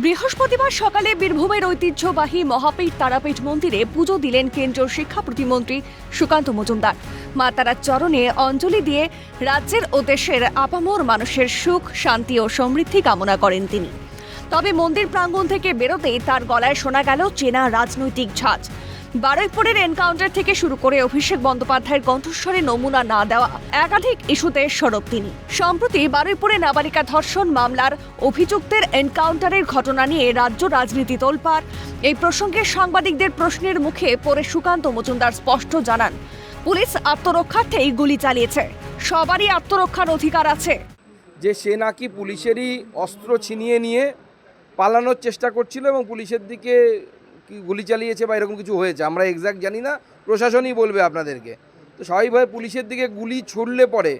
বৃহস্পতিবার সকালে বীরভূমের ঐতিহ্যবাহী মহাপীঠ তারাপীঠ মন্দিরে পুজো দিলেন কেন্দ্রীয় শিক্ষা প্রতিমন্ত্রী সুকান্ত মজুমদার। মা তারার চরণে অঞ্জলি দিয়ে রাজ্যের ও দেশের আপামর মানুষের সুখ, শান্তি ও সমৃদ্ধি কামনা করেন তিনি। তবে মন্দির প্রাঙ্গণ থেকে বেরোতেই তার গলায় শোনা গেল চেনা রাজনৈতিক ঝাঁজ। বারুইপুরের এনকাউন্টার থেকে শুরু করে অভিষেক বন্দ্যোপাধ্যায়ের কণ্ঠস্বরে নমুনা না দেওয়া একাধিক ইস্যুতে সরব তিনি। সম্প্রতি বারুইপুরে নাবালিকা ধর্ষণ মামলার অভিযুক্তের এনকাউন্টারের ঘটনা নিয়ে রাজ্য রাজনীতি তোলপাড়। এই প্রসঙ্গে সাংবাদিকদের প্রশ্নের মুখে পড়ে সুকান্ত মজুমদার স্পষ্ট জানান, পুলিশ আত্মরক্ষার্থেই গুলি চালিয়েছে, সবারই আত্মরক্ষার অধিকার আছে। যে সে নাকি পুলিশেরই অস্ত্র ছিনিয়ে নিয়ে পালানোর চেষ্টা করছিল এবং পুলিশের দিকে গুলি চালিয়েছে বা এরকম কিছু হয়েছে, আমরা এক্স্যাক্ট জানি না, প্রশাসনই বলবে আপনাদেরকে। তো স্বাভাবিকভাবে পুলিশের দিকে গুলি ছুড়লে পরে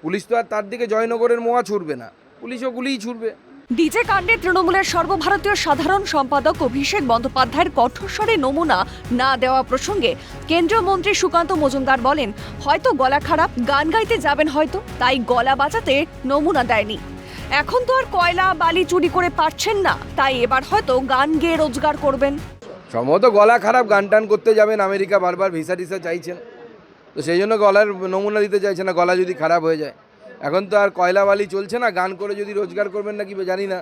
পুলিশ তো আর তার দিকে জয়নগরের মোয়া ছুড়বে না, পুলিশও গুলিই ছুড়বে। ডিজে কাণ্ডে তৃণমূলের সর্বভারতীয় সাধারণ সম্পাদক অভিষেক বন্দ্যোপাধ্যায়ের কণ্ঠস্বরে নমুনা না দেওয়া প্রসঙ্গে কেন্দ্রীয় মন্ত্রী সুকান্ত মজুমদার বলেন, হয়তো গলা খারাপ, গান গাইতে যাবেন হয়তো, তাই গলা বাজাতে নমুনা দেয়নি। এখন তো আর কয়লা বালি চুরি করে পারছেন না, তাই এবার হয়তো গান গেয়ে রোজগার করবেন। সম্ভবত গলা খারাপ, গান টান করতে যাবেন, আমেরিকা বারবার ভিসা টিসা চাইছেন, তো সেই জন্য গলার নমুনা দিতে চাইছে না, গলা যদি খারাপ হয়ে যায়। এখন তো আর কয়লা বালি চলছে না, গান করে যদি রোজগার করবেন নাকি জানি না।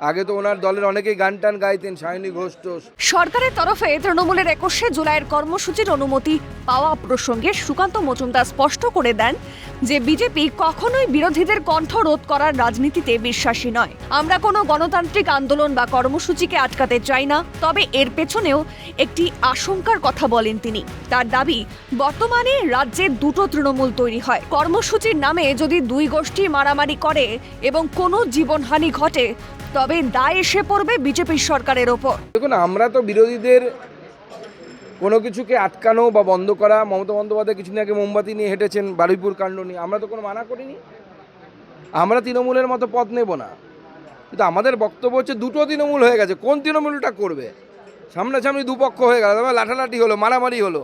আগে তো ওনার দলের অনেকেই গান টান গাইতেন, সায়নী ঘোষ টোষ। সরকারের তরফে তৃণমূলের 21শে জুলাইয়ের কর্মসূচির অনুমতি পাওয়া প্রসঙ্গে সুকান্ত মজুমদার স্পষ্ট করে দেন যে বিজেপি কখনোই বিরোধীদের কণ্ঠ রোধ করার রাজনীতিতে বিশ্বাসী নয়। আমরা কোনো গণতান্ত্রিক আন্দোলন বা কর্মসূচিকে আটকাতে চাই না, তবে এর পেছনেও একটি আশঙ্কার কথা বলেন তিনি। তার দাবি, বর্তমানে রাজ্যে দুটো তৃণমূল তৈরি হয়। কর্মসূচির নামে যদি দুই গোষ্ঠী মারামারি করে এবং কোনো জীবনহানি ঘটে, তবে দায় এসে পড়বে বিজেপির সরকারের ওপর। দেখুন, আমরা তো বিরোধীদের কোনো কিছুকে আটকানো বা বন্ধ করা, মমতা বন্দ্যোপাধ্যায় কিছুদিন আগে মোমবাতি নিয়ে হেঁটেছেন বারুইপুর কাণ্ড নিয়ে, আমরা তো কোনো মানা করিনি। আমরা তৃণমূলের মতো পথ নেব না, কিন্তু আমাদের বক্তব্য হচ্ছে দুটো তৃণমূল হয়ে গেছে, কোন তৃণমূলটা করবে? সামনাসামনি দুপক্ষ হয়ে গেল, তবে লাঠালাঠি হলো, মারামারি হলো,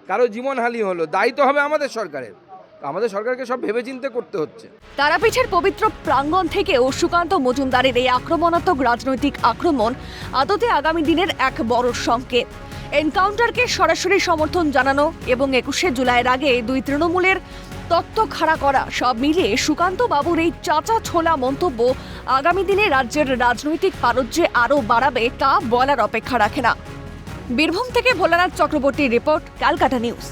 কারো জীবনহানি হলো, দায়ী তো হবে আমাদের সরকারের। আমাদের সরকারকে সব ভেবেচিন্তে করতে হচ্ছে। তারাপীঠের পবিত্র প্রাঙ্গণ থেকেও সুকান্ত মজুমদারের এই আক্রমণাত্মক রাজনৈতিক আক্রমণ আদতে আগামী দিনের এক বড় সংকেত। এনকাউন্টারকে সরাসরি সমর্থন জানানো এবং 21শে জুলাইয়ের আগে দুই তৃণমূলের তত্ত্ব খাড়া করা, সব মিলিয়ে সুকান্ত বাবুর এই চাচা ছোলা মন্তব্য আগামী দিনে রাজ্যের রাজনৈতিক পারজ্যে আরও বাড়াবে তা বলার অপেক্ষা রাখে না। বীরভূম থেকে ভোলানাথ চক্রবর্তীর রিপোর্ট, ক্যালকাটা নিউজ।